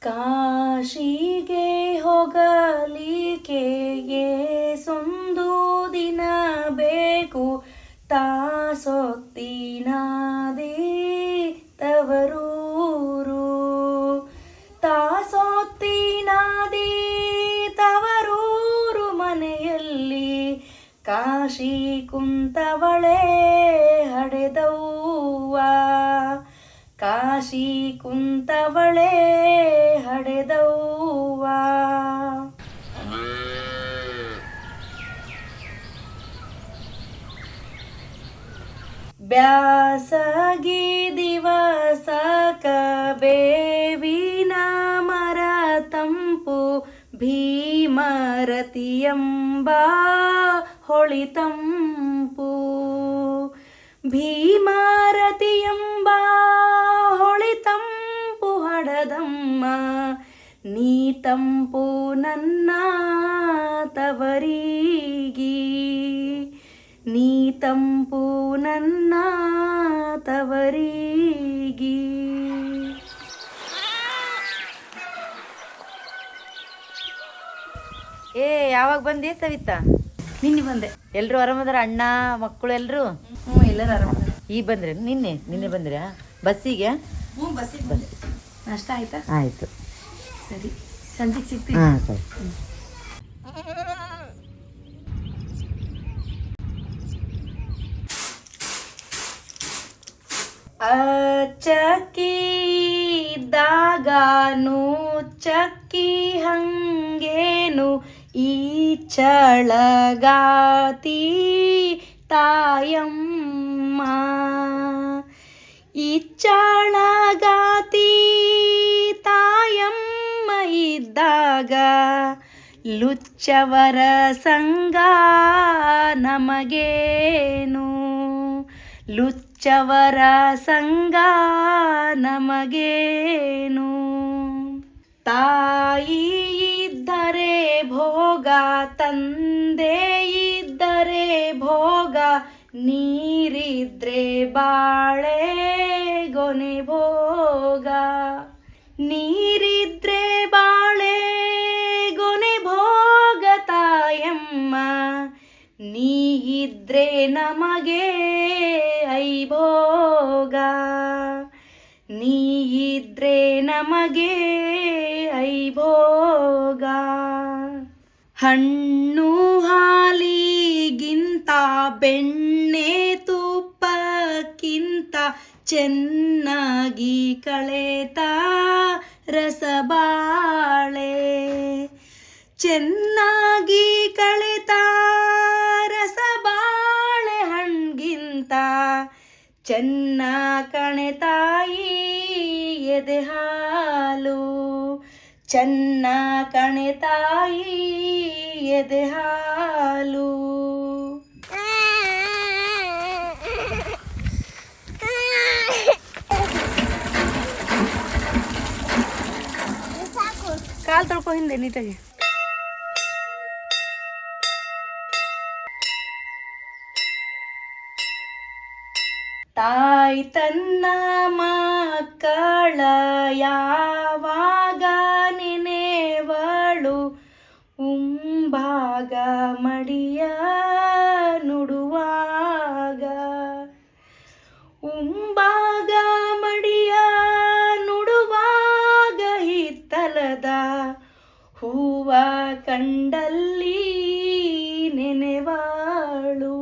ಕಾಶಿಗೆ ಹೋಗಲಿಕ್ಕೆ ಸೊಂದು ದಿನ ಬೇಕು, ತಾಸೊತ್ತಿನಾದಿ ತವರೂರು. ತಾಸೊತ್ತಿನಾದಿ ತವರೂರು ಮನೆಯಲ್ಲಿ, ಕಾಶಿ ಕುಂತವಳೆ ಹಡೆದವ್ವ. ಕಾಶಿ ಕುಂತವಳೆ ಹಡೆದವ್ವ. ಬ್ಯಾಸಗಿ ದಿವಸಕ ಬೇವಿನ ಮರ ತಂಪು, ಭೀಮರತಿಯಂಬ ಹೊಳಿತಂಪು. ಭೀಮರತಿಯಂಬ ಹೊಳಿತಂಪು ಹಡದಮ್ಮ, ನೀ ತಂಪು ನನ್ನ ತವರಿಗೆ. ನೀ ತಂಪು ನನ್ನ ತವರಿಗೆ. ಯಾವಾಗ ಬಂದೆ ಸವಿತಾ? ನಿನ್ನೆ ಬಂದೆ. ಎಲ್ಲರೂ ಆರಾಮದಾರ? ಅಣ್ಣ ಮಕ್ಕಳು ಎಲ್ಲರೂ? ಎಲ್ಲರೂ ಆರಾಮ. ಈಗ ಬಂದ್ರೆ? ನಿನ್ನೆ ಬಂದ್ರೆ ಬಸ್ಸಿಗೆ? ಬಸ್ಸಿಗೆ ಬಂದೆ. ನಾಷ್ಟ ಆಯ್ತಾ? ಆಯಿತು. ಸರಿ, ಸಂಜೆಗೆ ಸಿಗ್ತೀವಿ. ಹಾಂ ಸರಿ. ಚಕ್ಕಿ ಇದ್ದಾಗನು ಚಕ್ಕಿ ಹಂಗೇನು, ಈ ಚಳಗಾತಿ ತಾಯಮ್ಮ. ಈ ಚಳಗಾತಿ ತಾಯಮ್ಮ ಇದ್ದಾಗ, ಲುಚ್ಚವರ ಸಂಗ ನಮಗೇನು. ಲುಚ್ಚವರ ಸಂಗ ನಮಗೇನು. ತಾಯಿ ಇದ್ದರೆ ಭೋಗ, ತಂದೆ ಇದ್ದರೆ ಭೋಗ, ನೀರಿದ್ರೆ ಬಾಳೆ ಗೊನೆ ಭೋಗ. ನೀರಿದ್ರೆ ಬಾಳೆ ಗೊನೆ ಭೋಗ ತಾಯಮ್ಮ, ನೀ ಇದ್ರೆ ನಮಗೆ ಐಭೋಗ. ನೀ ಇದ್ರೆ ನಮಗೆ ಐಭೋಗ. ಹಣ್ಣು ಹಾಲಿಗಿಂತ ಬೆಣ್ಣೆ ತುಪ್ಪಕ್ಕಿಂತ, ಚೆನ್ನಾಗಿ ಕಳೆತ ರಸಬಾಳೆ. ಚೆನ್ನಾಗಿ ಕಳೆತ ರಸಬಾಳೆ ಹಣ್ಗಿಂತ, ಚೆನ್ನ ಕಣೆತಾಯಿ ಎದೆ ಹಾಲು. ಚೆನ್ನ ಕಣೆತಾಯಿ ಎದೆ ಹಾಲು. ಕಾಲು ತೊಳ್ಕೊ ಹಿಂದೆ ನೀಟಾಗಿ. ತಾಯಿ ತನ್ನ ಮಕ್ಕಳ ಯಾವಾಗ ನೆನೆವಳು, ಉಂಬಾಗ ಮಡಿಯ ನುಡುವಾಗ. ಉಂಬಾಗ ಮಡಿಯ ನುಡುವಾಗ, ಹಿತ್ತಲದ ಹೂವ ಕಂಡಲ್ಲಿ ನೆನೆವಾಳು.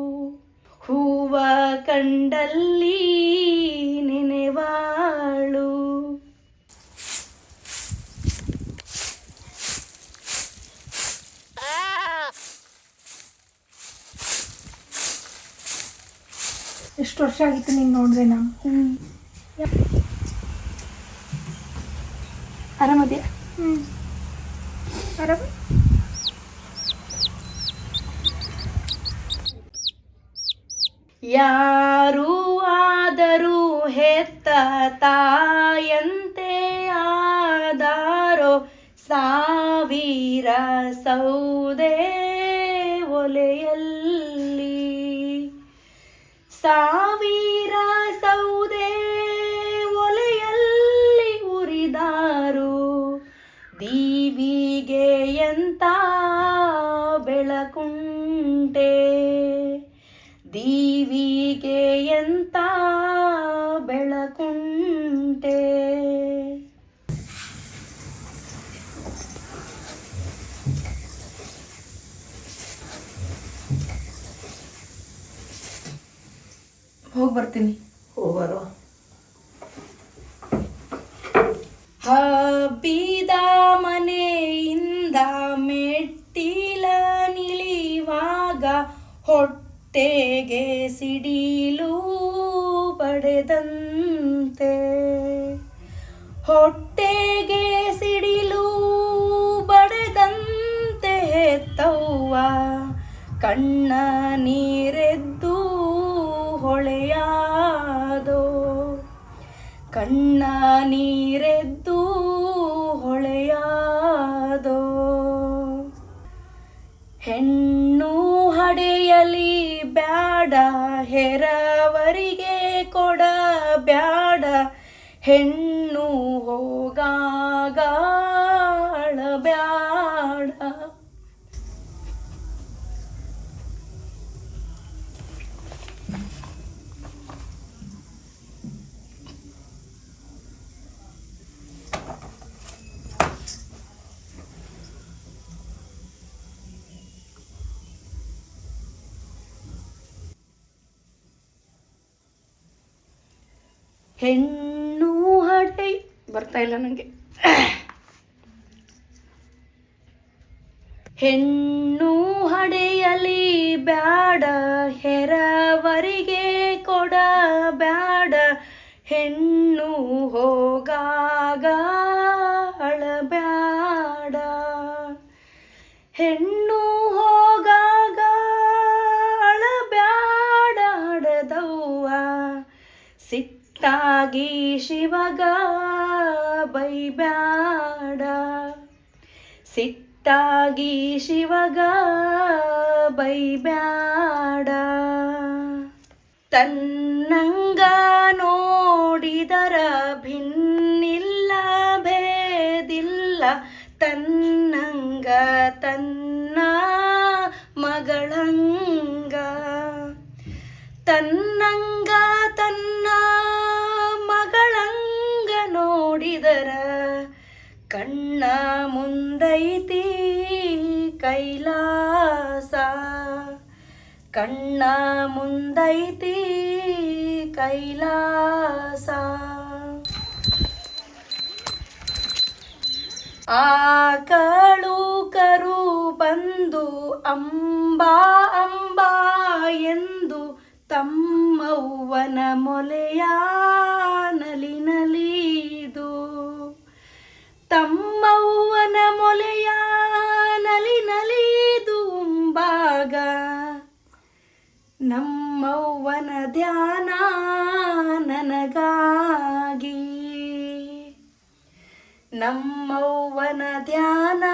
ಹೂವ ಕಂಡಲ್ಲಿ ನೆನೆವಾಳು. ಎಷ್ಟು ವರ್ಷ ಆಗಿತ್ತು ನೀನು ನೋಡಿದೆ? ನಾನು ಆರಾಮದ್ಯಾ? ಆರಾಮ. ಯಾರು ಆದರೂ ಹೆತ್ತ ತಾಯಂತೆ ಆದಾರೋ, ಸಾವಿರ ಸೌದೆ ಒಲೆಯಲ್ಲಿ. ಸಾವಿರ ಸೌದೆ ಒಲೆಯಲ್ಲಿ ಉರಿದಾರು, ದೀವಿಗೆಯಂತ ಬೆಳಕುಂಟೆ ದೀವಿಗೆಯಂತ ಬೆಳಕುಂಟೆ. ಹೋಗಿ ಬರ್ತೀನಿ. ಹೋಗರು ಹಬ್ಬಿದ ಮನೆಯಿಂದ ಮೆಟ್ಟಿಲ ನಿಳಿವಾಗ ಹೊಟ್ಟೆಗೆ ಸಿಡಿಲು ಬಡೆದಂತೆ ಹೊಟ್ಟೆಗೆ ಸಿಡಿಲು ಬಡೆದಂತೆ ಹೆತ್ತವ್ವ ಕಣ್ಣ ನೀರೆದ್ದು ಹೊಳೆಯಾದೋ ಕಣ್ಣ ನೀರೆದ್ದು ಹೊಳೆಯಾದೋ. ಹೆಣ್ಣು ಹಡೆಯಲಿ ಬ್ಯಾಡ ಹೆರವರಿಗೆ ಕೊಡ ಬ್ಯಾಡ ಹೆಣ್ಣು ಹೋಗಾಗ ಅಳಬ್ಯಾಡ. ಹೆಣ್ಣು ಹಡೆ ಬರ್ತಾ ಇಲ್ಲ ನನಗೆ. ಹೆಣ್ಣು ಹಡೆಯಲಿ ಬ್ಯಾಡ ಹೆರವರಿಗೆ ಕೊಡ ಬ್ಯಾಡ ಹೆಣ್ಣು ಹೋಗಾಗ ಅಳಬ್ಯಾಡ ಹೆಣ್ಣು ಹೋಗಾಗ ಅಳಬ್ಯಾಡ ಹಡದವ್ವ ಸಿಟ್ಟಾಗಿ ಶಿವಗ ಬೈಬ್ಯಾಡ ಸಿಟ್ಟಾಗಿ ಶಿವಗ ಬೈಬ್ಯಾಡ. ತನ್ನಂಗ ನೋಡಿದರ ಭಿನ್ನಿಲ್ಲ ಭೇದಿಲ್ಲ ತನ್ನಂಗ ತನ್ನ ಮಗಳಂಗ ತನ್ನಂಗ ತನ್ನ ಮಗಳಂಗ ನೋಡಿದರ ಕಣ್ಣ ಮುಂದೈತಿ ಕೈಲಾಸ ಕಣ್ಣ ಮುಂದೈತಿ ಕೈಲಾಸ. ಆಕಳು ಕರು ಬಂದು ಅಂಬಾ ಅಂಬಾ ಎಂದು ತಮ್ಮವ್ವನ ಮೊಲೆಯ ನಲಿ ನಲಿದು ತಮ್ಮವ್ವನ ಮೊಲೆಯ ನಲಿ ನಲಿದು ಉಂಬಾಗ ನಮ್ಮವ್ವನ ಧ್ಯಾನ ನನಗಾಗಿ ನಮ್ಮವ್ವನ ಧ್ಯಾನ